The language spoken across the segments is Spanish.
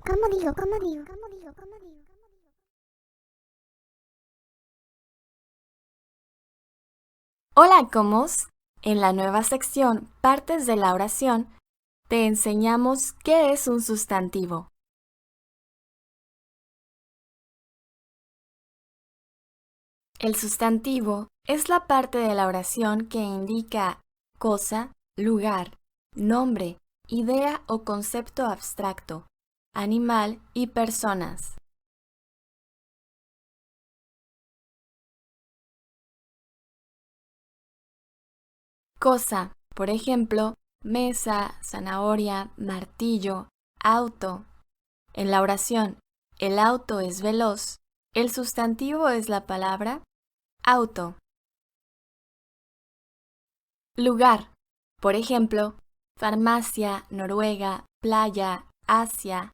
¿Cómo digo? ¿Cómo digo? ¿Cómo digo? ¿Cómo digo? Hola, ¿cómo? En la nueva sección Partes de la oración, te enseñamos qué es un sustantivo. El sustantivo es la parte de la oración que indica cosa, lugar, nombre, idea o concepto abstracto, animal y personas. Cosa, por ejemplo, mesa, zanahoria, martillo, auto. En la oración, el auto es veloz, el sustantivo es la palabra auto. Lugar, por ejemplo, farmacia, Noruega, playa, Asia.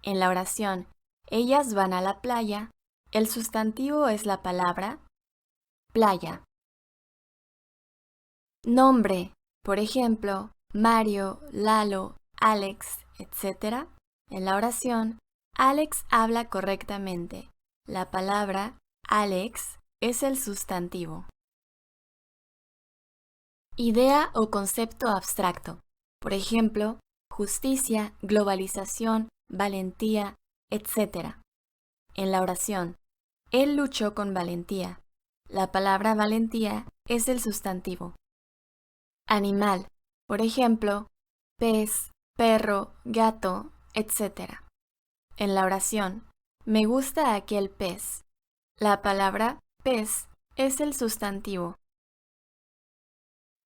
En la oración, ellas van a la playa, el sustantivo es la palabra playa. Nombre, por ejemplo, Mario, Lalo, Alex, etc. En la oración, Alex habla correctamente. La palabra Alex es el sustantivo. Idea o concepto abstracto. Por ejemplo, justicia, globalización, valentía, etc. En la oración, él luchó con valentía. La palabra valentía es el sustantivo. Animal, por ejemplo, pez, perro, gato, etc. En la oración, me gusta aquel pez. La palabra pez es el sustantivo.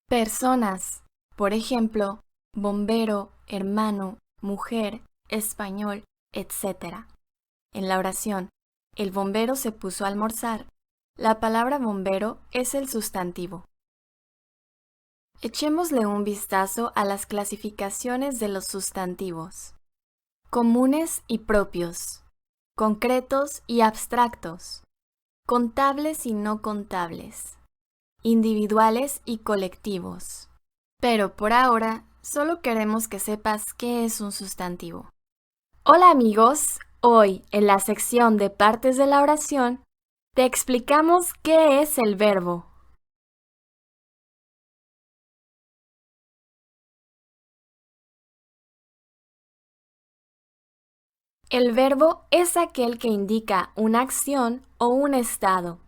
Personas, por ejemplo, bombero, hermano, mujer, español, etc. En la oración, el bombero se puso a almorzar. La palabra bombero es el sustantivo. Echémosle un vistazo a las clasificaciones de los sustantivos. Comunes y propios. Concretos y abstractos. Contables y no contables. Individuales y colectivos. Pero por ahora, solo queremos que sepas qué es un sustantivo. Hola amigos, hoy en la sección de partes de la oración, te explicamos qué es el verbo. El verbo es aquel que indica una acción o un estado.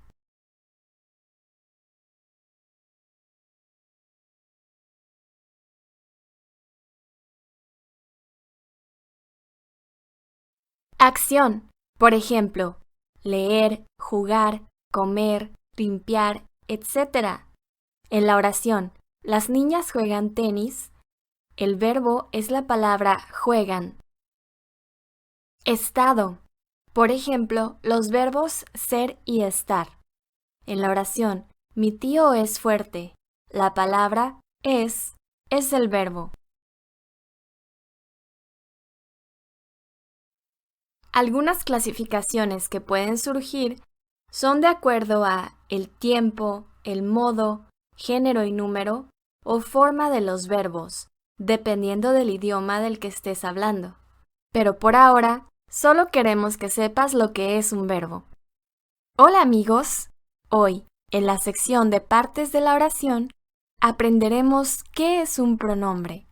Acción, por ejemplo, leer, jugar, comer, limpiar, etc. En la oración, las niñas juegan tenis. El verbo es la palabra juegan. Estado, por ejemplo, los verbos ser y estar. En la oración, mi tío es fuerte. La palabra es el verbo. Algunas clasificaciones que pueden surgir son de acuerdo a el tiempo, el modo, género y número o forma de los verbos, dependiendo del idioma del que estés hablando. Pero por ahora, solo queremos que sepas lo que es un verbo. Hola amigos, hoy, en la sección de partes de la oración, aprenderemos qué es un pronombre.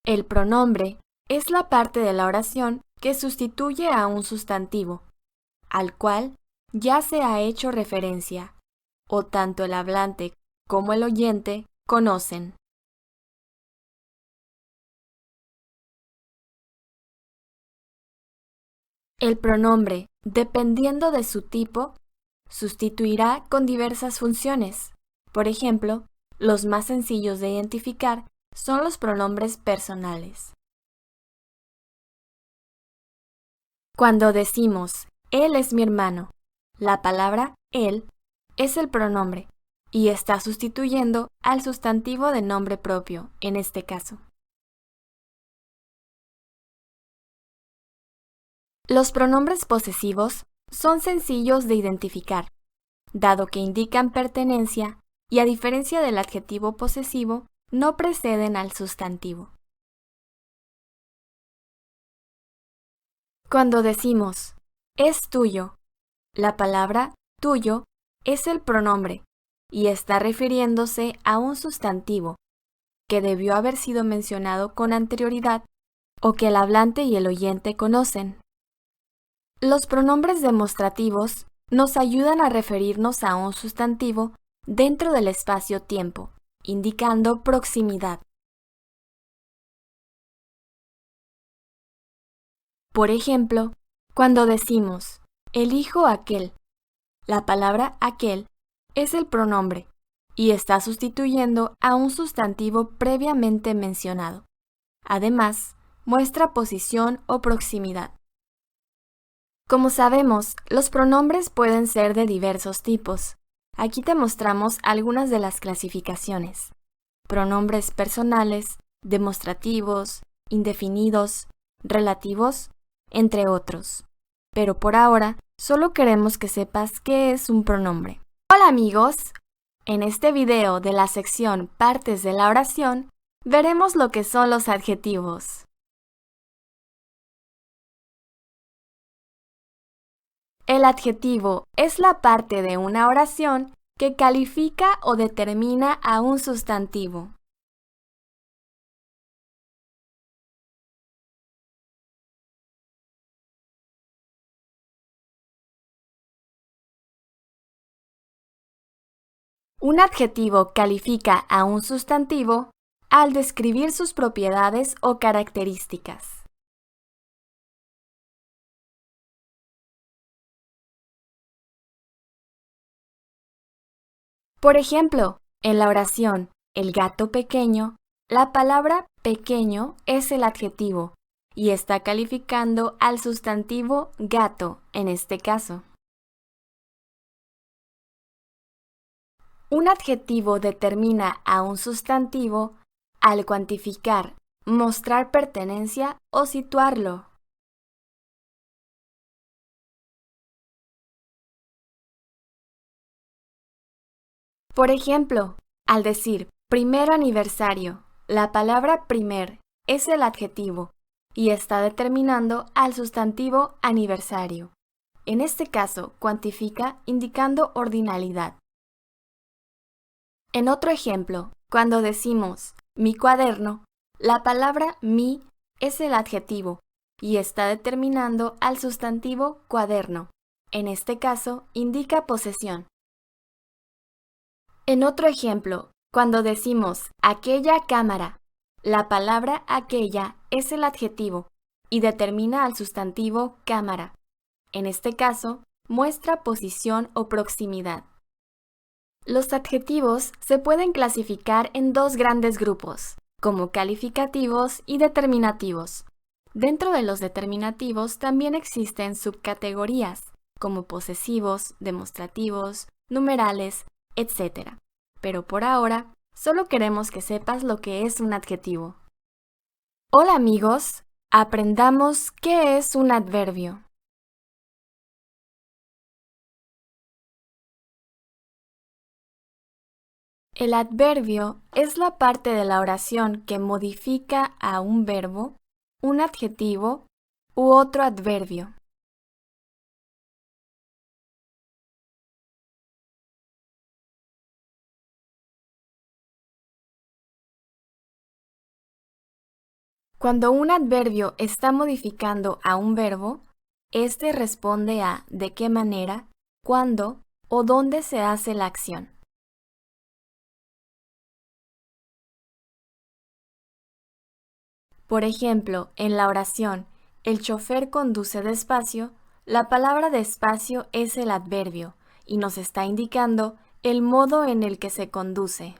El pronombre es la parte de la oración que sustituye a un sustantivo, al cual ya se ha hecho referencia, o tanto el hablante como el oyente conocen. El pronombre, dependiendo de su tipo, sustituirá con diversas funciones. Por ejemplo, los más sencillos de identificar son los pronombres personales. Cuando decimos, él es mi hermano, la palabra él es el pronombre y está sustituyendo al sustantivo de nombre propio, en este caso. Los pronombres posesivos son sencillos de identificar, dado que indican pertenencia y a diferencia del adjetivo posesivo, no preceden al sustantivo. Cuando decimos es tuyo, la palabra tuyo es el pronombre y está refiriéndose a un sustantivo que debió haber sido mencionado con anterioridad o que el hablante y el oyente conocen. Los pronombres demostrativos nos ayudan a referirnos a un sustantivo dentro del espacio-tiempo, indicando proximidad. Por ejemplo, cuando decimos elijo aquel, la palabra aquel es el pronombre y está sustituyendo a un sustantivo previamente mencionado. Además, muestra posición o proximidad. Como sabemos, los pronombres pueden ser de diversos tipos. Aquí te mostramos algunas de las clasificaciones. Pronombres personales, demostrativos, indefinidos, relativos, entre otros. Pero por ahora, solo queremos que sepas qué es un pronombre. Hola amigos, en este video de la sección Partes de la oración, veremos lo que son los adjetivos. El adjetivo es la parte de una oración que califica o determina a un sustantivo. Un adjetivo califica a un sustantivo al describir sus propiedades o características. Por ejemplo, en la oración el gato pequeño, la palabra pequeño es el adjetivo y está calificando al sustantivo gato en este caso. Un adjetivo determina a un sustantivo al cuantificar, mostrar pertenencia o situarlo. Por ejemplo, al decir primer aniversario, la palabra primer es el adjetivo y está determinando al sustantivo aniversario. En este caso, cuantifica indicando ordinalidad. En otro ejemplo, cuando decimos mi cuaderno, la palabra mi es el adjetivo y está determinando al sustantivo cuaderno. En este caso, indica posesión. En otro ejemplo, cuando decimos aquella cámara, la palabra aquella es el adjetivo y determina al sustantivo cámara. En este caso, muestra posición o proximidad. Los adjetivos se pueden clasificar en dos grandes grupos, como calificativos y determinativos. Dentro de los determinativos también existen subcategorías, como posesivos, demostrativos, numerales, etc. Pero por ahora, solo queremos que sepas lo que es un adjetivo. Hola amigos, aprendamos qué es un adverbio. El adverbio es la parte de la oración que modifica a un verbo, un adjetivo u otro adverbio. Cuando un adverbio está modificando a un verbo, este responde a de qué manera, cuándo o dónde se hace la acción. Por ejemplo, en la oración el chofer conduce despacio, la palabra despacio es el adverbio y nos está indicando el modo en el que se conduce.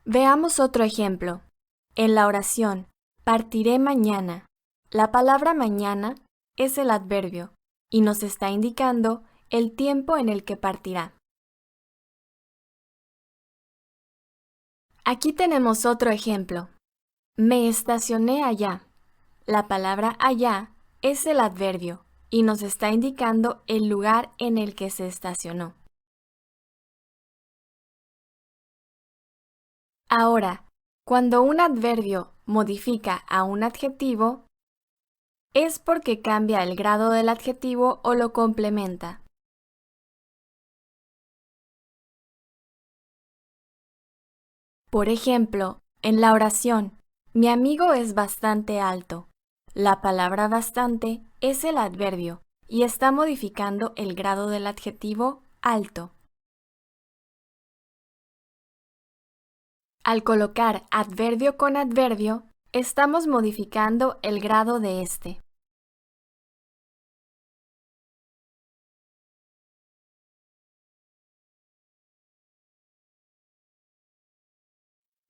Veamos otro ejemplo. En la oración partiré mañana, la palabra mañana es el adverbio y nos está indicando el tiempo en el que partirá. Aquí tenemos otro ejemplo. Me estacioné allá. La palabra allá es el adverbio y nos está indicando el lugar en el que se estacionó. Ahora, cuando un adverbio modifica a un adjetivo, es porque cambia el grado del adjetivo o lo complementa. Por ejemplo, en la oración, mi amigo es bastante alto. La palabra bastante es el adverbio y está modificando el grado del adjetivo alto. Al colocar adverbio con adverbio, estamos modificando el grado de este.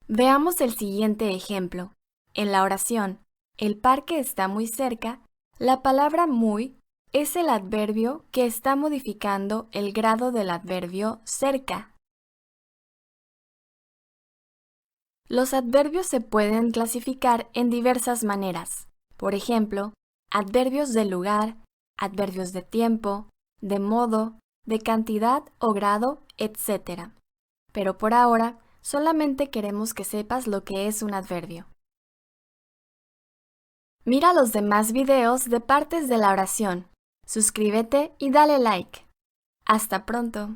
Veamos el siguiente ejemplo. En la oración, el parque está muy cerca, la palabra muy es el adverbio que está modificando el grado del adverbio cerca. Los adverbios se pueden clasificar en diversas maneras. Por ejemplo, adverbios de lugar, adverbios de tiempo, de modo, de cantidad o grado, etc. Pero por ahora, solamente queremos que sepas lo que es un adverbio. Mira los demás videos de partes de la oración. Suscríbete y dale like. Hasta pronto.